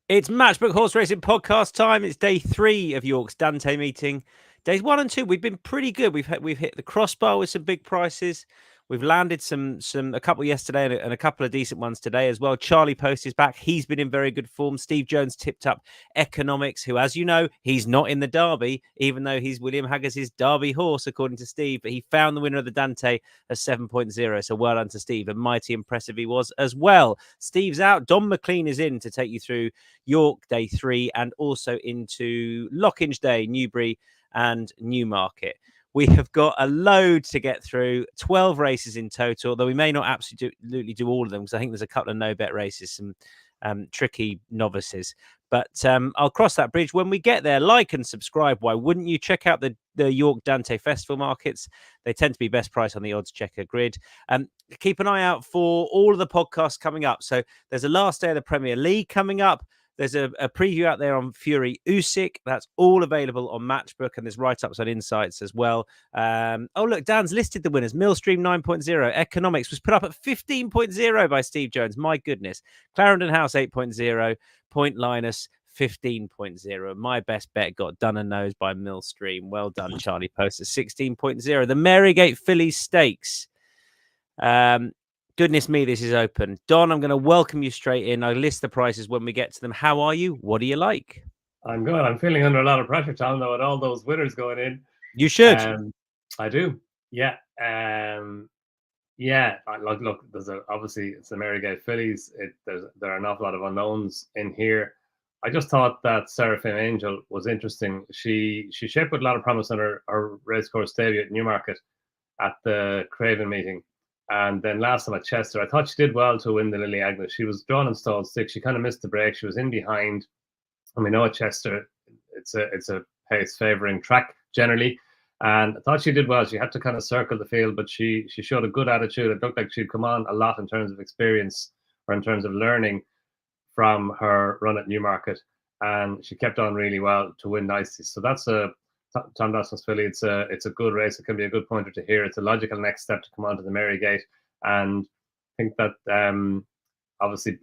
It's Matchbook Horse Racing podcast time. It's day 3 of York's Dante meeting. Days 1 and 2, we've been pretty good. We've hit the crossbar with some big prices. We've landed a couple yesterday and a couple of decent ones today as well. Charlie Poste is back. He's been in very good form. Steve Jones tipped up Economics, who, as you know, he's not in the Derby, even though he's William Haggas's Derby horse, according to Steve. But he found the winner of the Dante at 7.0. So well done to Steve. And mighty impressive he was as well. Steve's out. Donn McClean is in to take you through York day 3 and also into Lockinge day, Newbury and Newmarket. We have got a load to get through, 12 races in total, although we may not absolutely do all of them because I think there's a couple of no-bet races, some tricky novices. But I'll cross that bridge when we get there. Like and subscribe. Why wouldn't you? Check out the York Dante Festival markets. They tend to be best price on the odds checker grid. Keep an eye out for all of the podcasts coming up. So there's a last day of the Premier League coming up. There's a preview out there on Fury Usyk. That's all available on Matchbook, and there's write-ups on Insights as well. Oh, look, Dan's listed the winners. Millstream 9.0. Economics was put up at 15.0 by Steve Jones. My goodness. Clarendon House 8.0. Point Linus 15.0. My best bet got done and nose by Millstream. Well done, Charlie Post at 16.0. The Marygate Fillies Stakes. Goodness me, this is open. Donn, I'm going to welcome you straight in. I'll list the prices when we get to them. How are you? What do you like? I'm good. I'm feeling under a lot of pressure, Tom, though, with all those winners going in. You should. I do. Yeah. Yeah. Look. Obviously it's the Marygate Fillies. There are an awful lot of unknowns in here. I just thought that Seraphim Angel was interesting. She shaped with a lot of promise on her racecourse debut at Newmarket at the Craven meeting. And then last time at Chester, I thought she did well to win the Lily Agnes. She was drawn in stalled 6. She kind of missed the break. She was in behind. And we know at Chester, it's a pace favouring track generally. And I thought she did well. She had to kind of circle the field, but she showed a good attitude. It looked like she'd come on a lot in terms of experience or in terms of learning from her run at Newmarket. And she kept on really well to win nicely. So that's Tom Dawson's filly. It's a good race. It can be a good pointer to hear. It's a logical next step to come onto the Marygate. And I think that obviously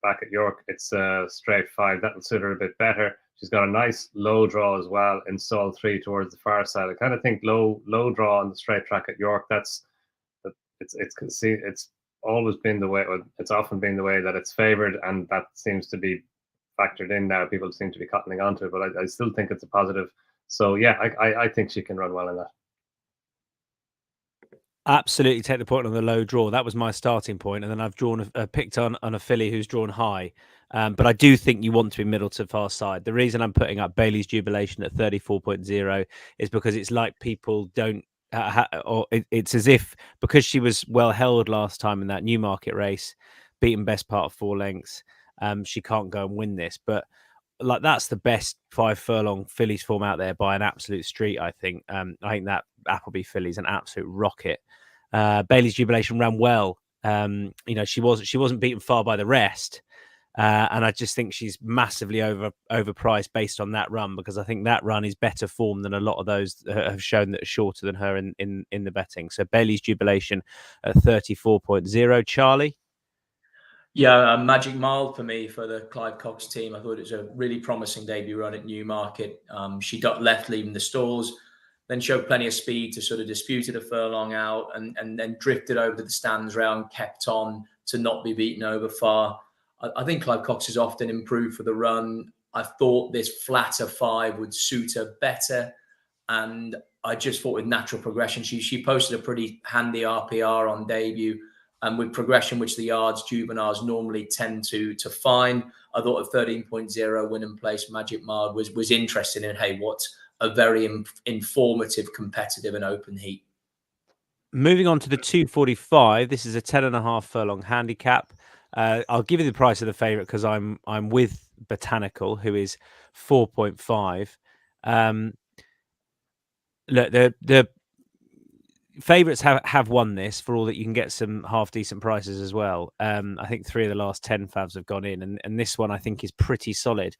back at York, it's a straight 5. That'll suit her a bit better. She's got a nice low draw as well in stall 3 towards the far side. I kind of think low draw on the straight track at York. It's always been the way. It's often been the way that it's favoured, and that seems to be factored in now. People seem to be cottoning onto it, but I still think it's a positive. So yeah, I think she can run well in that. Absolutely take the point on the low draw. That was my starting point, and then I've picked on a filly who's drawn high. But I do think you want to be middle to far side. The reason I'm putting up Bailey's Jubilation at 34.0 is because it's like people don't, it's as if because she was well held last time in that Newmarket race, beaten best part of 4 lengths, she can't go and win this. But like that's the best 5 furlong fillies form out there by an absolute street. I think that Appleby filly's an absolute rocket. Bailey's Jubilation ran well. She wasn't beaten far by the rest, and I just think she's massively overpriced based on that run, because I think that run is better form than a lot of those that have shown that are shorter than her in the betting. So Bailey's Jubilation at 34.0. Charlie. Yeah, a magic mile for me for the Clive Cox team. I thought it was a really promising debut run at Newmarket. She got left leaving the stalls, then showed plenty of speed to sort of disputed a furlong out, and then drifted over to the stands rail and kept on to not be beaten over far. I think Clive Cox has often improved for the run. I thought this flatter 5 would suit her better, and I just thought with natural progression, she posted a pretty handy RPR on debut. And with progression, which the yards juveniles normally tend to find, I thought a 13.0 win and place Magic Mile was interesting in, hey, what's a very informative, competitive and open heat. Moving on to the 245, this is a 10.5 furlong handicap. I'll give you the price of the favourite because I'm with Botanical, who is 4.5. Look, the favourites have won this, for all that you can get some half decent prices as well. I think 3 of the last 10 favs have gone in, and this one I think is pretty solid.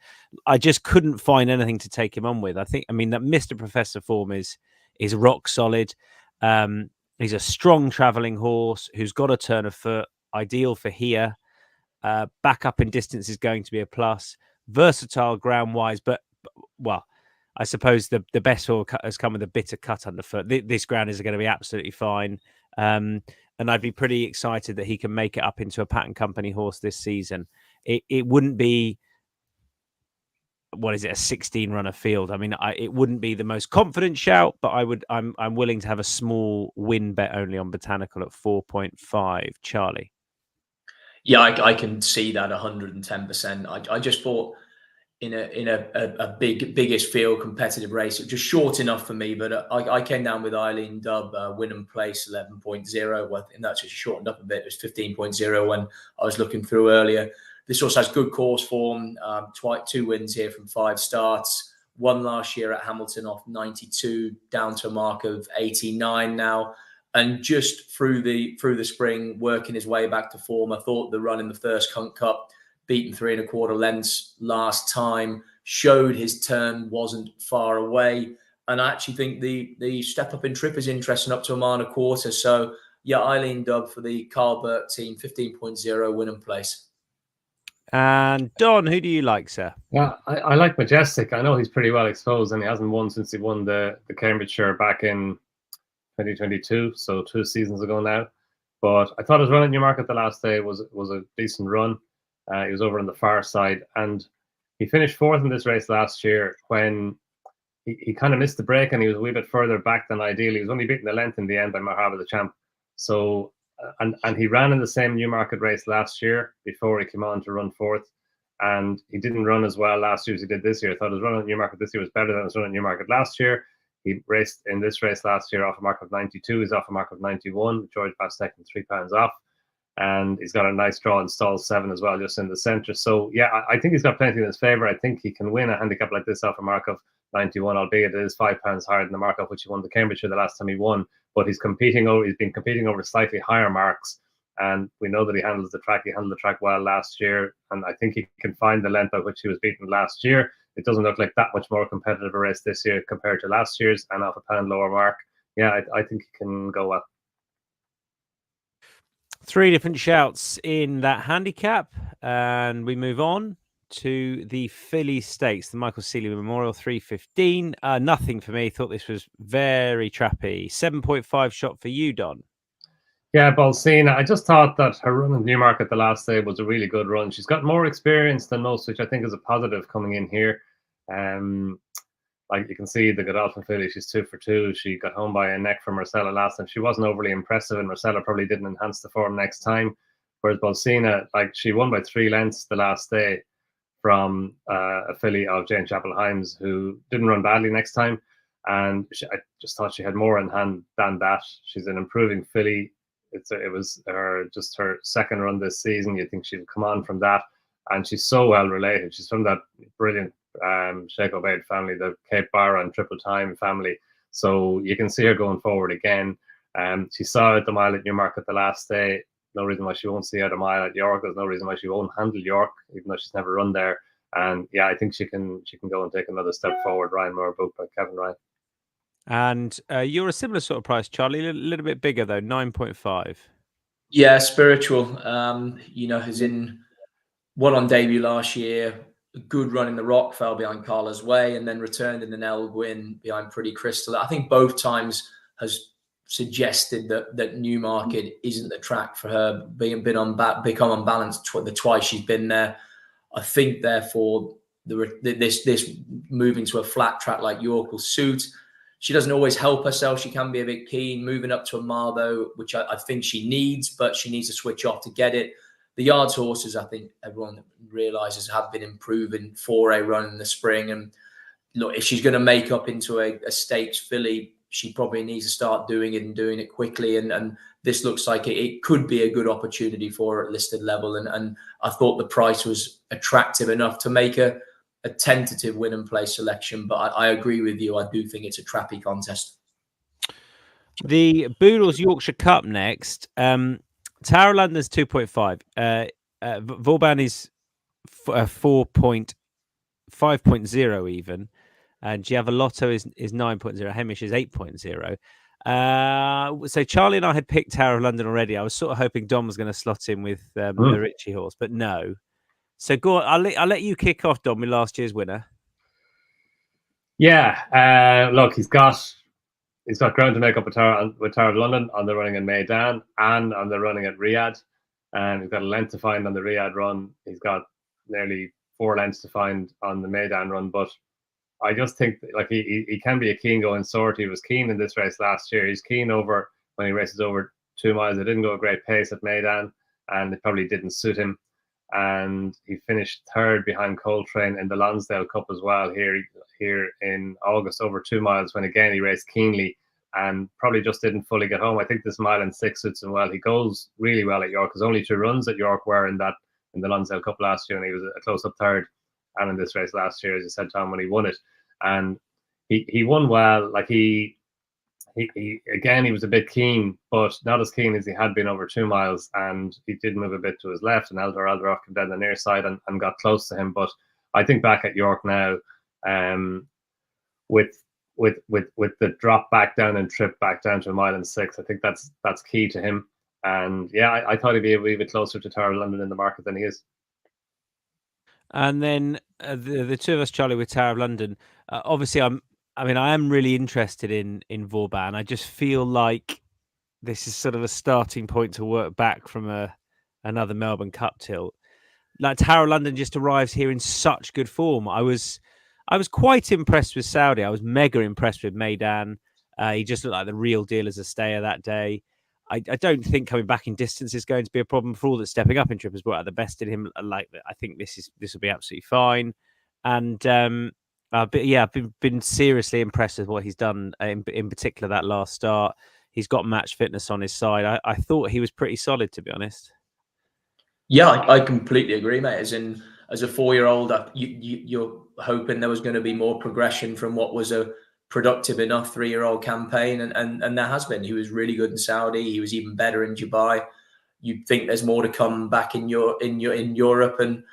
I just couldn't find anything to take him on with. I mean that Mr. Professor form is rock solid. He's a strong travelling horse who's got a turn of foot, ideal for here. Back up in distance is going to be a plus. versatile ground wise, but well, I suppose the best form has come with a bitter cut underfoot. This ground is going to be absolutely fine. And I'd be pretty excited that he can make it up into a Pattern Company horse this season. It wouldn't be, what is it, a 16 runner field? I mean, it wouldn't be the most confident shout, but I'm willing to have a small win bet only on Botanical at 4.5. Charlie. Yeah, I can see that 110%. I just thought in a biggest field competitive race, it was just short enough for me. But I came down with Eileen Dubb, win and place 11.0. Well, and that's just shortened up a bit. It was 15.0 when I was looking through earlier. This horse has good course form. 2 wins here from 5 starts. Won last year at Hamilton off 92, down to a mark of 89 now. And just through the spring, working his way back to form. I thought the run in the first Hunt Cup, beaten 3 1/4 lengths last time, showed his turn wasn't far away. And I actually think the step up in trip is interesting, up to a mile and a quarter. So yeah, Eileen Dubb for the Carl Burke team, 15.0 win and place. And Donn, who do you like, sir? Yeah, I like Majestic. I know he's pretty well exposed, and he hasn't won since he won the Cambridgeshire back in 2022, so 2 seasons ago now. But I thought his run at Newmarket the last day was a decent run. He was over on the far side, and he finished 4th in this race last year when he kind of missed the break, and he was a wee bit further back than ideal. He was only beaten the length in the end by Mahaba the Champ. So and he ran in the same Newmarket race last year before he came on to run 4th, and he didn't run as well last year as he did this year. I thought his run at Newmarket this year was better than his run at Newmarket last year. He raced in this race last year off a mark of 92. He's off a mark of 91. George Poste taking £3 off. And he's got a nice draw in stall 7 as well, just in the centre. So, yeah, I think he's got plenty in his favour. I think he can win a handicap like this off a mark of 91, albeit it is £5 higher than the mark off which he won the Cambridgeshire the last time he won. But he's been competing over slightly higher marks. And we know that he handles the track. He handled the track well last year. And I think he can find the length at which he was beaten last year. It doesn't look like that much more competitive a race this year compared to last year's, and off a £1 lower mark. Yeah, I think he can go well. 3 different shouts in that handicap, and we move on to the Filly Stakes, the Michael Seeley Memorial 3:15. Nothing for me. Thought this was very trappy. 7.5 shot for you, Donn. Yeah, Balsina. I just thought that her run in Newmarket the last day was a really good run. She's got more experience than most, which I think is a positive coming in here. Like you can see, the Godolphin filly, she's 2 for 2. She got home by a neck from Marcella last time. She wasn't overly impressive, and Marcella probably didn't enhance the form next time. Whereas Balsina, like, she won by 3 lengths the last day from a filly of Jane Chapel-Hymes, who didn't run badly next time. And I just thought she had more in hand than that. She's an improving filly. It was her 2nd run this season. You'd think she'd come on from that. And she's so well related. She's from that brilliant Sheikh Obeid family, the Cape Barra and Triple Time family. So you can see her going forward again. She saw out the mile at Newmarket the last day. No reason why she won't see out a mile at York. There's no reason why she won't handle York, even though she's never run there. And yeah, I think she can go and take another step forward. Ryan Moore, booked by Kevin Ryan. And you're a similar sort of price, Charlie, a little bit bigger though, 9.5. Yeah, Spiritual. Has won on debut last year. A good run in the Rock, fell behind Carla's Way, and then returned in the Nelwyn behind Pretty Crystal. I think both times has suggested that Newmarket isn't the track for her, become unbalanced the twice she's been there. I think therefore this moving to a flat track like York will suit. She doesn't always help herself. She can be a bit keen. Moving up to a mile though, which I think she needs, but she needs to switch off to get it. The yards horses, I think everyone realises, have been improving for a run in the spring. And look, if she's going to make up into a stakes filly, she probably needs to start doing it and doing it quickly. And this looks like it could be a good opportunity for her at listed level. And I thought the price was attractive enough to make a tentative win and play selection. But I agree with you. I do think it's a trappy contest. The Boodles Yorkshire Cup next. Tower London's 2.5. Vauban is 5.0 even. And Giavolotto is 9.0. Hamish is 8.0. So Charlie and I had picked Tower of London already. I was sort of hoping Donn was going to slot in with the Ritchie horse, but no. So go on, I'll let you kick off, Don, with last year's winner. Yeah, look, he's got ground to make up with Tower of London on the running in Maidan and on the running at Riyadh. And he's got a length to find on the Riyadh run. He's got nearly 4 lengths to find on the Maidan run. But I just think like he can be a keen going sort. He was keen in this race last year. He's keen over when he races over 2 miles. It didn't go a great pace at Maidan, and it probably didn't suit him. And he finished 3rd behind Coltrane in the Lonsdale Cup as well here in August over 2 miles, when again he raced keenly and probably just didn't fully get home. I think this 1.6 miles suits him well. He goes really well at York. There's only 2 runs at York were in the Lonsdale Cup last year, and he was a close up 3rd. And in this race last year, as you said, Tom, when he won it, and he won well. Like he was a bit keen, but not as keen as he had been over 2 miles, and he did move a bit to his left, and Eldar Aldaroff came down the near side and got close to him. But I think back at York now, with the drop back down and trip back down to 1.6 miles, I think that's key to him. And yeah, I thought he'd be a wee bit closer to Tower of London in the market than he is. And then the two of us, Charlie, with Tower of London. Obviously, I am really interested in Vauban. I just feel like this is sort of a starting point to work back from another Melbourne Cup tilt. Like Tower of London just arrives here in such good form. I was quite impressed with Saudi. I was mega impressed with Maidan. He just looked like the real deal as a stayer that day. I don't think coming back in distance is going to be a problem for all that stepping up in trip has brought out the best in him. Like I think this will be absolutely fine. And I've been seriously impressed with what he's done in particular that last start. He's got match fitness on his side. I thought he was pretty solid, to be honest. Yeah, I completely agree, mate. As a 4-year-old, you're hoping there was going to be more progression from what was a productive enough 3-year-old campaign, and there has been. He was really good in Saudi. He was even better in Dubai. You'd think there's more to come back in Europe, and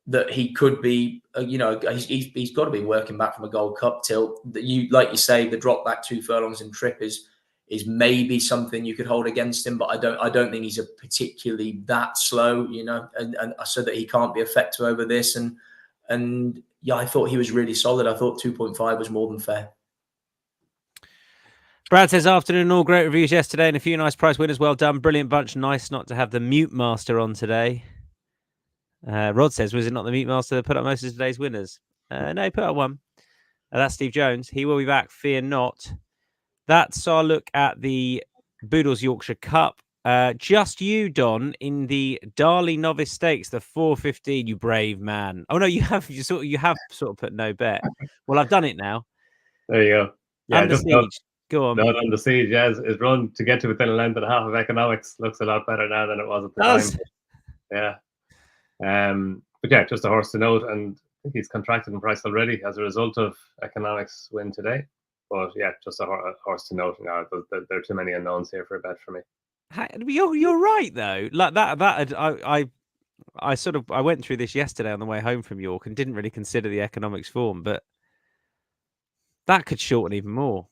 that he could be. He's got to be working back from a Gold Cup tilt. That like you say, the drop back 2 furlongs in trip is maybe something you could hold against him, but I don't think he's a particularly that slow, and so that he can't be effective over this. And yeah, I thought he was really solid. I thought 2.5 was more than fair. Brad says, afternoon, all great reviews yesterday and a few nice prize winners. Well done. Brilliant bunch. Nice not to have the mute master on today. Rod says, was it not the mute master that put up most of today's winners? No, he put up one. That's Steve Jones. He will be back. Fear not. That's our look at the Boodles Yorkshire Cup. Just you, Don, in the Darley Novice Stakes, the 4:15. You brave man. Oh no, you have sort of put no bet. Well, I've done it now. There you go. Yeah, Under Siege. Go on. Not Under Siege. Yeah, his run to get to within a length and a half of economics looks a lot better now than it was at the time. Yeah. But yeah, just a horse to note, and I think he's contracted in price already as a result of economics win today. But yeah, just a horse to note. Now there are too many unknowns here for a bet for me. You're right though. Like that I went through this yesterday on the way home from York and didn't really consider the economics form, but that could shorten even more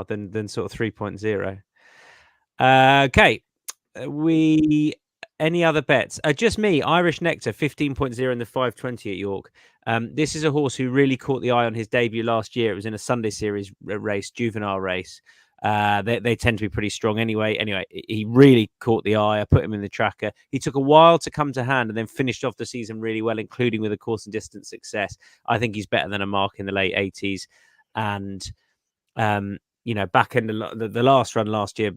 than sort of 3.0. Okay, any other bets? Just me, Irish Nectar 15.0 in the 5:20 at York. This is a horse who really caught the eye on his debut last year. It was in a Sunday Series race, juvenile race. They tend to be pretty strong anyway. Anyway, he really caught the eye. I put him in the tracker. He took a while to come to hand and then finished off the season really well, including with a course and distance success. I think he's better than a mark in the late 80s. And, back in the last run last year,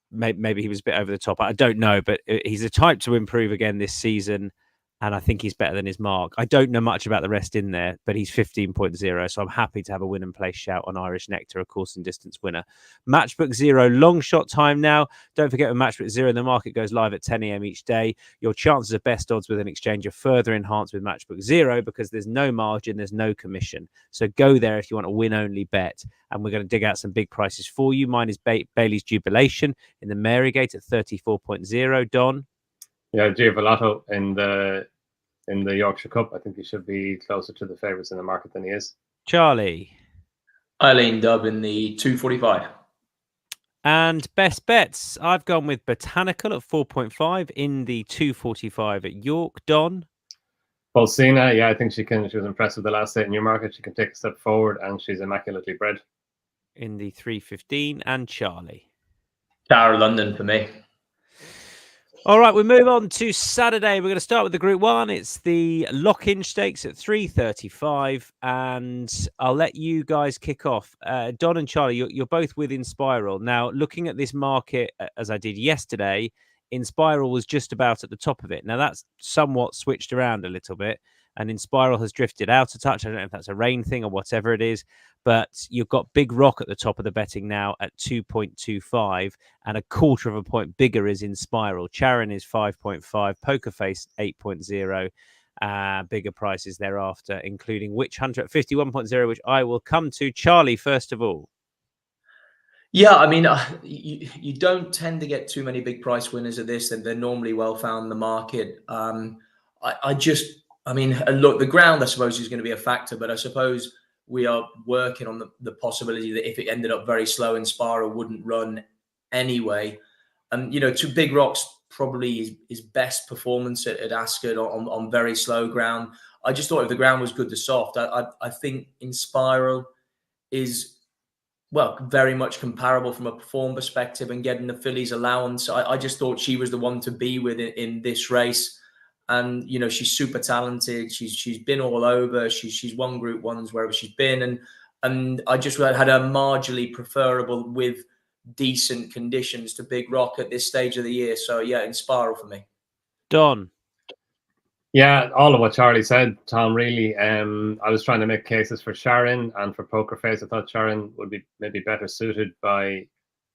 maybe he was a bit over the top. I don't know, but he's a type to improve again this season. And I think he's better than his mark. I don't know much about the rest in there, but he's 15.0. So I'm happy to have a win and place shout on Irish Nectar, a course and distance winner. Matchbook Zero, long shot time now. Don't forget when Matchbook Zero, the market goes live at 10 a.m. each day. Your chances of best odds with an exchange are further enhanced with Matchbook Zero because there's no margin, there's no commission. So go there if you want a win-only bet. And we're going to dig out some big prices for you. Mine is Bailey's Jubilation in the Marygate at 34.0. Don? Yeah, Giovanotto in the Yorkshire Cup. I think he should be closer to the favourites in the market than he is. Charlie. Eileen Dubb in the 2:45. And best bets. I've gone with Botanical at 4.5 in the 2:45 at York. Don? Bolsina, yeah, I think she can. She was impressive the last 8 in Newmarket. She can take a step forward, and she's immaculately bred. In the 3:15, and Charlie. Tower London for me. All right, we move on to Saturday. We're going to start with the Group 1. It's the Lockinge Stakes at 3:35, and I'll let you guys kick off. Donn and Charlie, you're both with Inspiral. Now, looking at this market, as I did yesterday, Inspiral was just about at the top of it. Now, that's somewhat switched around a little bit, and Inspiral has drifted out a touch. I don't know if that's a rain thing or whatever it is, but you've got Big Rock at the top of the betting now at 2.25, and a quarter of a point bigger is Inspiral. Charon is 5.5, Poker Face 8.0, bigger prices thereafter, including Witch Hunter at 51.0, which I will come to. Charlie, first of all. Yeah, I mean, you don't tend to get too many big price winners of this, and they're normally well found in the market. I mean, look, the ground, I suppose, is going to be a factor, but I suppose we are working on the possibility that if it ended up very slow, Inspiral wouldn't run anyway. And, you know, to Big Rock's probably his best performance at Ascot on very slow ground. I just thought if the ground was good to soft, I think Inspiral is, well, very much comparable from a form perspective and getting the fillies allowance. I just thought she was the one to be with in this race. And, you know, she's super talented. She's been all over. She's won Group 1s wherever she's been. And I just had her marginally preferable with decent conditions to Big Rock at this stage of the year. So, yeah, Inspiral for me. Donn. Yeah, all of what Charlie said, Tom, really. I was trying to make cases for Sharon and for Poker Face. I thought Sharon would be maybe better suited by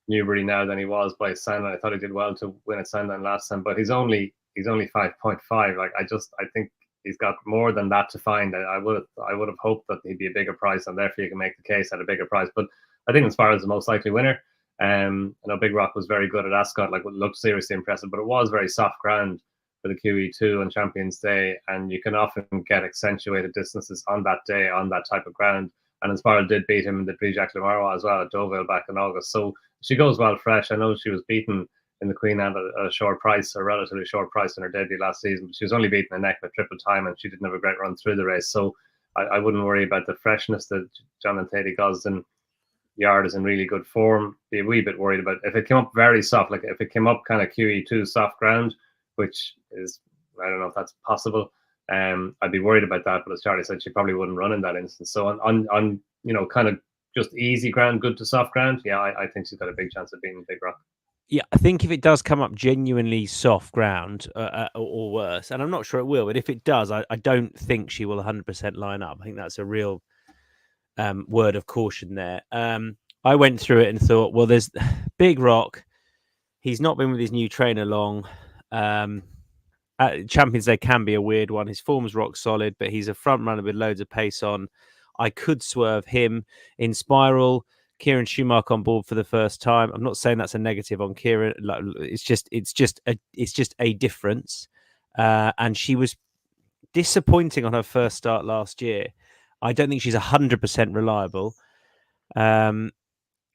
Newbury now than he was by Sandown. I thought he did well to win at Sandown last time, but he's only 5.5. Like, I think he's got more than that to find. I would have hoped that he'd be a bigger price, and therefore you can make the case at a bigger price. But I think Inspiral is the most likely winner. I know Big Rock was very good at Ascot, like looked seriously impressive, but it was very soft ground for the QE2 on Champions Day, and you can often get accentuated distances on that day on that type of ground. And Inspiral did beat him in the Prix Jacques Lemarrois as well at Deauville back in August. So she goes well fresh. I know she was beaten in the Queen Anne at a short price, a relatively short price in her debut last season, but she was only beaten a neck with triple time, and she didn't have a great run through the race. So I wouldn't worry about the freshness. That John and Thady Gosden yard is in really good form. Be a wee bit worried about if it came up very soft, like if it came up kind of QE2 soft ground, which is, I don't know if that's possible. I'd be worried about that, but as Charlie said, she probably wouldn't run in that instance. So on you know, kind of just easy ground, good to soft ground, yeah, I think she's got a big chance of being Big Rock. Yeah, I think if it does come up genuinely soft ground or worse, and I'm not sure it will, but if it does, I don't think she will 100% line up. I think that's a real word of caution there. I went through it and thought, well, there's Big Rock. He's not been with his new trainer long. Champions Day can be a weird one. His form's rock solid, but he's a front runner with loads of pace on. I could swerve him. Inspiral, Kieran Schumacher on board for the first time. I'm not saying that's a negative on Kieran. It's just a difference. And she was disappointing on her first start last year. I don't think she's 100% reliable.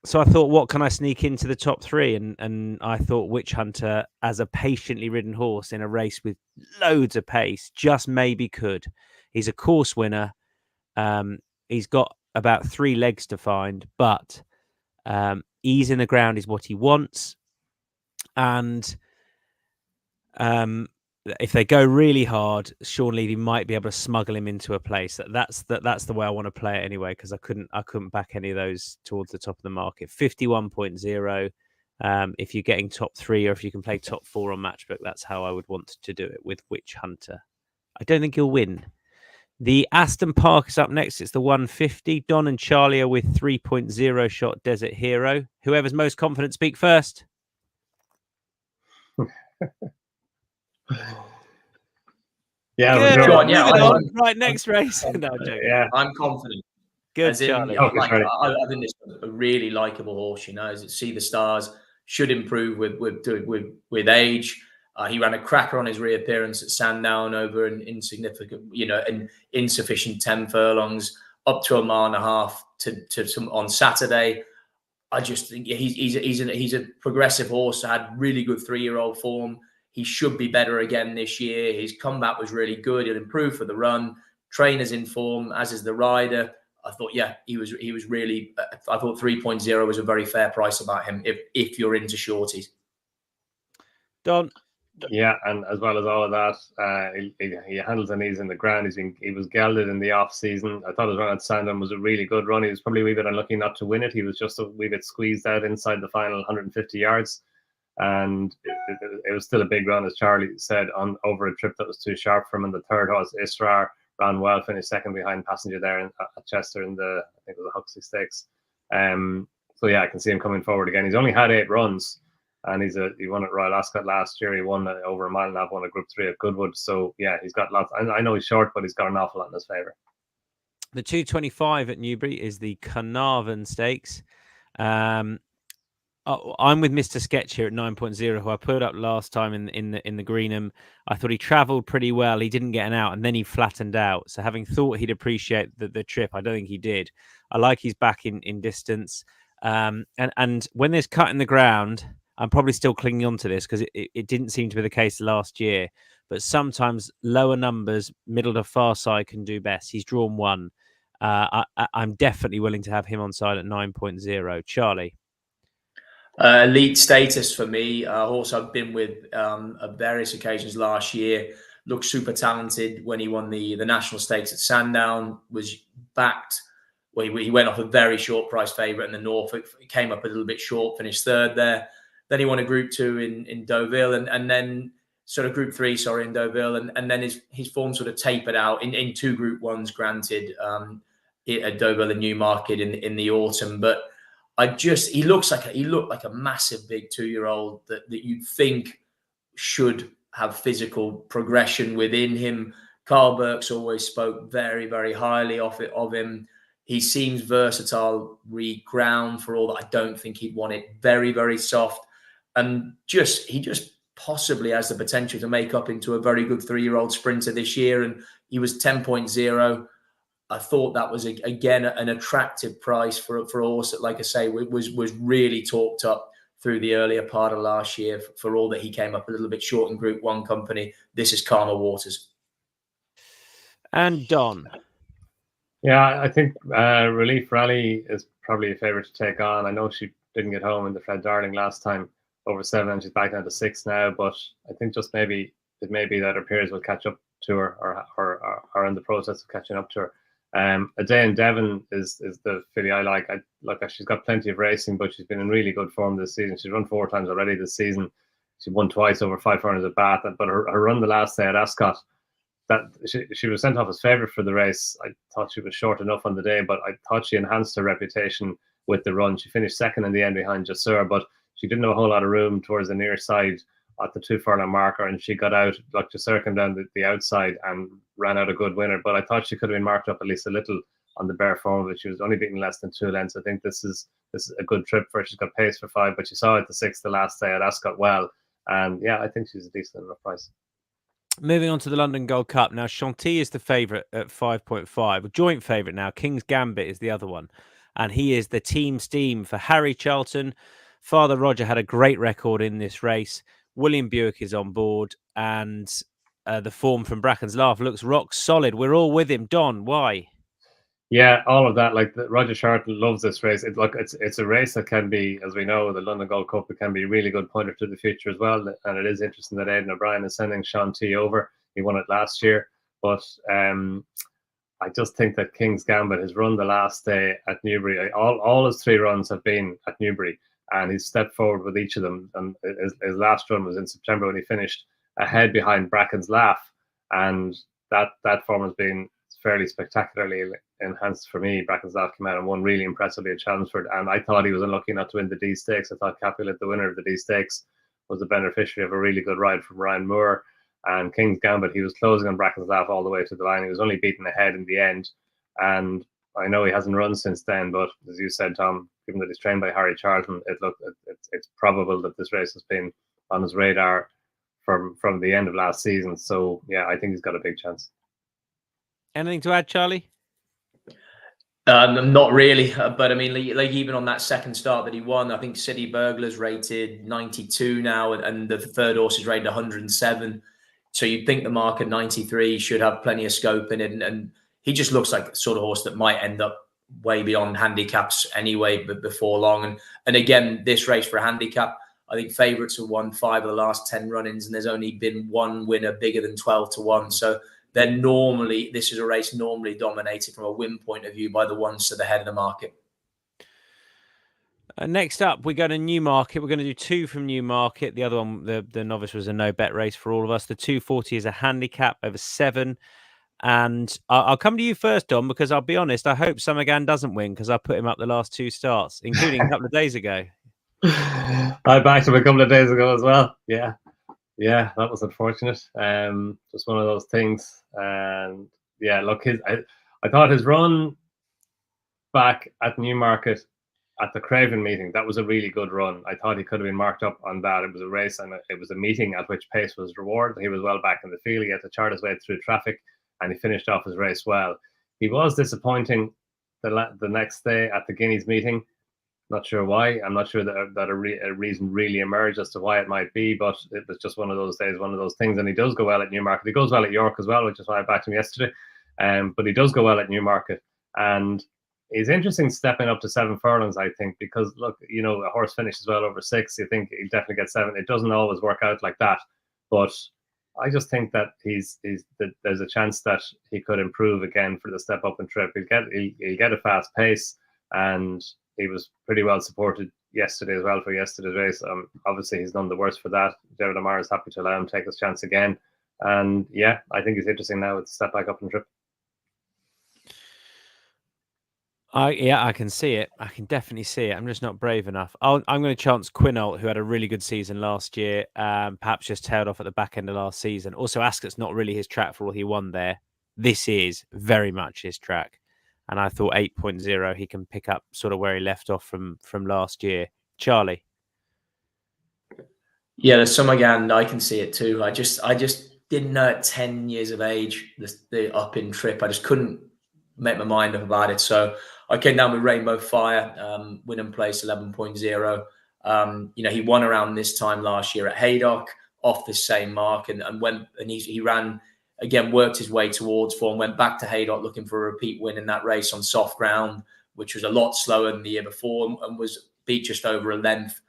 So I thought, what can I sneak into the top three? And I thought Witch Hunter, as a patiently ridden horse in a race with loads of pace, just maybe could. He's a course winner. He's got about 3 legs to find, but ease in the ground is what he wants. And if they go really hard, Sean Levy might be able to smuggle him into a place. That's the way I want to play it anyway, because I couldn't back any of those towards the top of the market. 51.0. If you're getting top 3, or if you can play top 4 on Matchbook, that's how I would want to do it with Witch Hunter. I don't think he'll win. The Aston Park is up next. It's the 150. Donn and Charlie are with 3.0 shot Desert Hero. Whoever's most confident, speak first. Yeah, good. John, Right, next race. No, yeah, I'm confident. Good, as in, Charlie. I think this is a really likable horse. You know, as it see the stars, should improve with age. He ran a cracker on his reappearance at Sandown over an insignificant, an insufficient 10 furlongs, up to 1.5 miles to some on Saturday. I just think he's a progressive horse. Had really good 3-year-old form. He should be better again this year. His comeback was really good. He'll improve for the run. Trainer's in form, as is the rider. I thought, he was really. I thought 3.0 was a very fair price about him if you're into shorties. Donn. Yeah, and as well as all of that, he handles the knees in the ground. He was gelded in the off season. I thought his run at Sandown was a really good run. He was probably a wee bit unlucky not to win it. He was just a wee bit squeezed out inside the final 150 yards, and it was still a big run, as Charlie said, on over a trip that was too sharp for him. And the third horse, Israr, ran well, finished second behind Passenger there at Chester in the, I think it was the Huxley Stakes. So yeah, I can see him coming forward again. He's only had 8 runs. And he won at Royal Ascot last year. He won over a mile and a half, won a Group 3 at Goodwood. So, yeah, he's got lots. I know he's short, but he's got an awful lot in his favour. The 225 at Newbury is the Carnarvon Stakes. I'm with Mr. Sketch here at 9.0, who I put up last time in the Greenham. I thought he travelled pretty well. He didn't get an out, and then he flattened out. So having thought he'd appreciate the trip, I don't think he did. I like he's back in distance. And when there's cut in the ground, I'm probably still clinging on to this because it didn't seem to be the case last year. But sometimes lower numbers, middle to far side can do best. He's drawn 1. I'm definitely willing to have him on side at 9.0. Charlie. Elite status for me. A horse I've been with at various occasions last year. Looked super talented when he won the National Stakes at Sandown. Was backed. Well, he went off a very short price favourite in the Norfolk. It came up a little bit short, finished 3rd there. Then he won a Group 2 in Deauville, and then sort of Group 3, in Deauville, and then his form sort of tapered out in 2 Group 1s, granted, at Deauville and Newmarket in the autumn. But he looked like a massive big 2-year-old that you'd think should have physical progression within him. Carl Burks always spoke very, very highly of him. He seems versatile, re-ground for all that. I don't think he'd want it very, very soft. And he just possibly has the potential to make up into a very good 3-year-old sprinter this year. And he was 10.0. I thought that was, again, an attractive price for a horse that, like I say, was really talked up through the earlier part of last year for all that he came up a little bit short in Group 1 company. This is calmer waters. And Donn. Yeah, I think Relief Rally is probably a favourite to take on. I know she didn't get home in the Fred Darling last time over 7, and she's back down to 6 now. But I think just maybe it may be that her peers will catch up to her or are in the process of catching up to her. A Day in Devon is the filly I like. She's got plenty of racing, but she's been in really good form this season. She's run 4 times already this season. She won twice over 5 furlongs at Bath, but her run the last day at Ascot, that she was sent off as favourite for the race. I thought she was short enough on the day, but I thought she enhanced her reputation with the run. She finished 2nd in the end behind Jassur, but she didn't have a whole lot of room towards the near side at the 2 furlong marker, and she got out, like Jassur came down the outside and ran out a good winner. But I thought she could have been marked up at least a little on the bare form of it. She was only beaten less than 2 lengths. I think this is a good trip for her. She's got pace for 5, but she saw it the 6th the last day at Ascot well. And yeah, I think she's a decent enough price. Moving on to the London Gold Cup. Now, Chantilly is the favourite at 5.5. A joint favourite now. King's Gambit is the other one. And he is the team steam for Harry Charlton. Father Roger had a great record in this race. William Buick is on board. And the form from Bracken's Laugh looks rock solid. We're all with him. Donn, why? Yeah, all of that. Like Roger Charlton loves this race. It's a race that can be, as we know, the London Gold Cup. It can be a really good pointer to the future as well. And it is interesting that Aidan O'Brien is sending Chantilly over. He won it last year, but I just think that King's Gambit has run the last day at Newbury. All his 3 runs have been at Newbury, and he's stepped forward with each of them. And his last run was in September when he finished ahead behind Bracken's Laugh, and that form has been fairly spectacularly enhanced for me. Bracken's Laugh came out and won really impressively at Chelmsford, and I thought he was unlucky not to win the D Stakes. I thought Capulet, the winner of the D Stakes, was the beneficiary of a really good ride from Ryan Moore. And King's Gambit, he was closing on Bracken's Laugh all the way to the line. He was only beaten ahead in the end, and I know he hasn't run since then, but as you said, Tom, given that he's trained by Harry Charlton, it's probable that this race has been on his radar from the end of last season. So yeah, I think he's got a big chance. Anything to add, Charlie? Not really, but I mean, like even on that second start that he won, I think City Burglars rated 92 now, and the third horse is rated 107. So you'd think the mark at 93 should have plenty of scope in it, and he just looks like the sort of horse that might end up way beyond handicaps anyway, but before long. And again, this race for a handicap, I think favourites have won 5 of the last 10 run-ins, and there's only been one winner bigger than 12-1. So this is a race normally dominated from a win point of view by the ones to the head of the market. Next up, we go to Newmarket. We're going to do 2 from Newmarket. The other one, the novice, was a no-bet race for all of us. The 240 is a handicap over 7. And I'll come to you first, Donn, because I'll be honest, I hope Summergan doesn't win because I put him up the last 2 starts, including a couple of days ago. I backed him a couple of days ago as well. Yeah, that was unfortunate. Just one of those things. And yeah, look, I thought his run back at Newmarket at the Craven meeting, that was a really good run. I thought he could have been marked up on that. It was a race and it was a meeting at which pace was rewarded. He was well back in the field. He had to chart his way through traffic, and he finished off his race well. He was disappointing the next day at the Guineas meeting. Not sure why. I'm not sure that a reason really emerged as to why it might be, but it was just one of those days, one of those things. And he does go well at Newmarket. He goes well at York as well, which is why I backed him yesterday. But he does go well at Newmarket. And he's interesting stepping up to 7 furlongs, I think, because look, a horse finishes well over 6. You think he'll definitely get 7. It doesn't always work out like that. But I just think that there's a chance that he could improve again for the step up and trip. He'll get a fast pace, and he was pretty well supported yesterday as well for yesterday's race. Obviously, he's none the worse for that. Gerald O'Mara is happy to allow him to take his chance again. And yeah, I think he's interesting now with the step back up and trip. I can see it. I can definitely see it. I'm just not brave enough. I'm going to chance Quinault, who had a really good season last year, perhaps just tailed off at the back end of last season. Also, Ascot's not really his track for all he won there. This is very much his track. And I thought 8.0, he can pick up sort of where he left off from last year. Charlie? Yeah, the Summergan, I can see it too. I just didn't know at 10 years of age, the up-in trip. I just couldn't make my mind up about it. So I came down with Rainbow Fire, win and place 11.0. He won around this time last year at Haydock off the same mark, and he ran again, worked his way towards form, went back to Haydock looking for a repeat win in that race on soft ground, which was a lot slower than the year before, and was beat just over a length.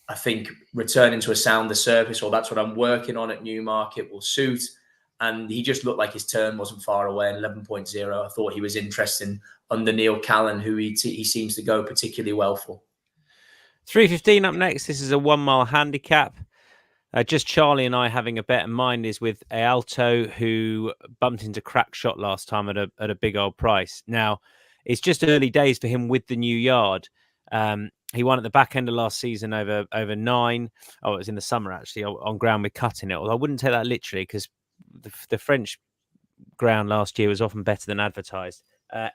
I think returning to a sounder surface, or that's what I'm working on at Newmarket, will suit. And he just looked like his turn wasn't far away. And 11.0, I thought he was interesting under Neil Callan, who he seems to go particularly well for. 3:15 up next. This is a 1 mile handicap. Just Charlie and I having a bet. And mine is with Alto, who bumped into Crackshot last time at a big old price. Now, it's just early days for him with the new yard. He won at the back end of last season over 9. Oh, it was in the summer, actually, on ground with cutting it. Although I wouldn't take that literally, because the French ground last year was often better than advertised.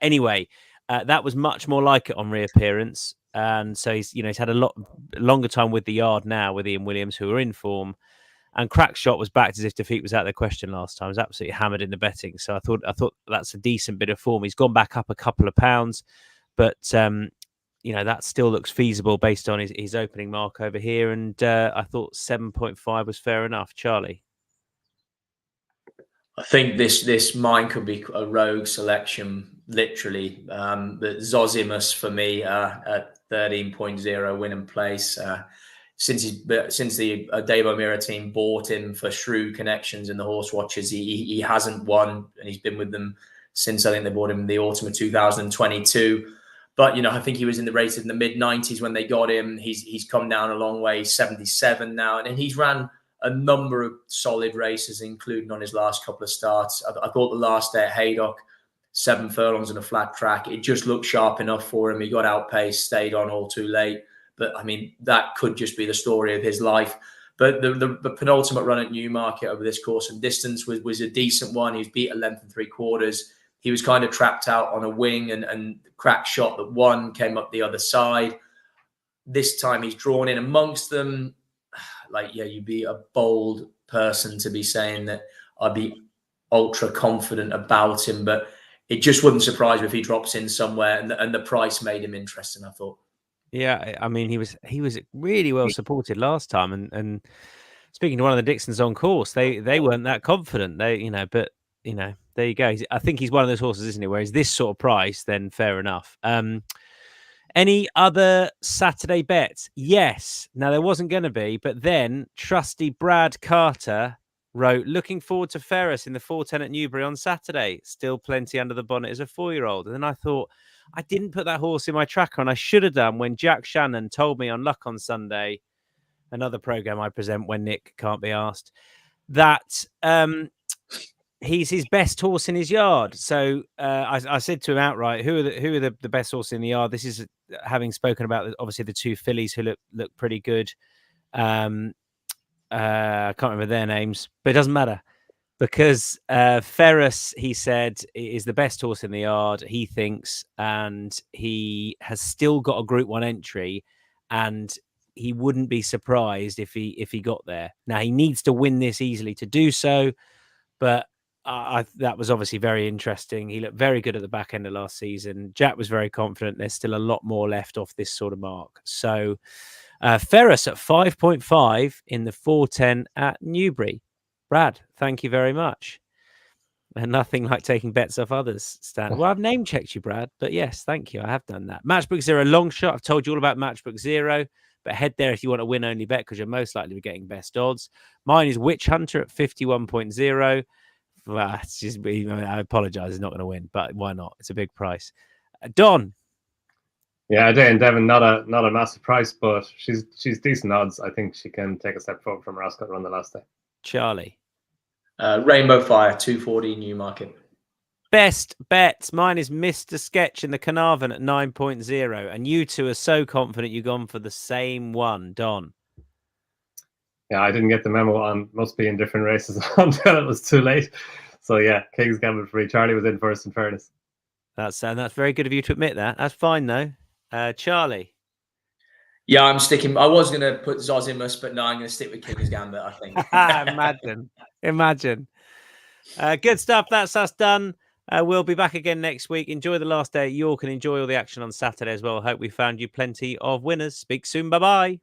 Anyway, that was much more like it on reappearance. And so he's had a lot longer time with the yard now with Ian Williams, who are in form. And Crackshot was backed as if defeat was out of the question last time. He was absolutely hammered in the betting. So I thought that's a decent bit of form. He's gone back up a couple of pounds, but that still looks feasible based on his opening mark over here. And I thought 7.5 was fair enough. Charlie? I think this mine could be a rogue selection, literally. But Zosimus for me at 13.0 win and place. Since the Dave O'Meara team bought him for shrewd connections in the Horse Watchers, he hasn't won, and he's been with them since I think they bought him in the autumn of 2022. But I think he was in the race in the mid 90s when they got him. He's come down a long way, 77 now, and he's ran a number of solid races, including on his last couple of starts. I thought the last day at Haydock, 7 furlongs and a flat track, it just looked sharp enough for him. He got outpaced, stayed on all too late. But I mean, that could just be the story of his life. But the penultimate run at Newmarket over this course and distance was a decent one. He was beat at length and 3/4. He was kind of trapped out on a wing, and Crackshot that won came up the other side. This time he's drawn in amongst them. You'd be a bold person to be saying that I'd be ultra confident about him, but it just wouldn't surprise me if he drops in somewhere and the price made him interesting, I thought. Yeah, I mean, he was really well supported last time, and speaking to one of the Dixons on course, they weren't that confident. But there you go. I think he's one of those horses, isn't he? Whereas this sort of price, then fair enough. Any other Saturday bets? Yes. Now there wasn't going to be, but then trusty Brad Carter wrote, looking forward to Ferris in the 410 at Newbury on Saturday. Still plenty under the bonnet as a 4-year-old. And then I thought, I didn't put that horse in my tracker, and I should have done when Jack Shannon told me on Luck on Sunday, another program I present when Nick can't be asked, that he's his best horse in his yard. So I said to him outright, who are the best horse in the yard? This is having spoken about obviously the 2 fillies who look pretty good. I can't remember their names, but it doesn't matter. Because Ferris, he said, is the best horse in the yard, he thinks, and he has still got a Group 1 entry, and he wouldn't be surprised if he got there. Now, he needs to win this easily to do so, but that was obviously very interesting. He looked very good at the back end of last season. Jack was very confident. There's still a lot more left off this sort of mark. So Ferris at 5.5 in the 410 at Newbury. Brad, thank you very much. And nothing like taking bets off others, Stan. Well, I've name checked you, Brad, but yes, thank you. I have done that. Matchbook Zero long shot. I've told you all about Matchbook Zero, but head there if you want a win only bet because you're most likely to be getting best odds. Mine is Witch Hunter at 51.0. Well, it's just, I apologize, it's not going to win, but why not? It's a big price. Donn. Yeah, Jane Devon, not a massive price, but she's decent odds. I think she can take a step forward from Rascot Run the last day. Charlie. Rainbow Fire, 240 Newmarket. Best bets. Mine is Mr. Sketch in the Carnarvon at 9.0. And you two are so confident you've gone for the same one, Donn. Yeah, I didn't get the memo on must be in different races until it was too late. So yeah, King's Gamble free. Charlie was in first, in fairness. That's very good of you to admit that. That's fine though. Charlie. Yeah, I'm sticking. I was going to put Zosimus, but no, I'm going to stick with King's Gambit, I think. Imagine. Good stuff. That's us done. We'll be back again next week. Enjoy the last day at York and enjoy all the action on Saturday as well. Hope we found you plenty of winners. Speak soon. Bye-bye.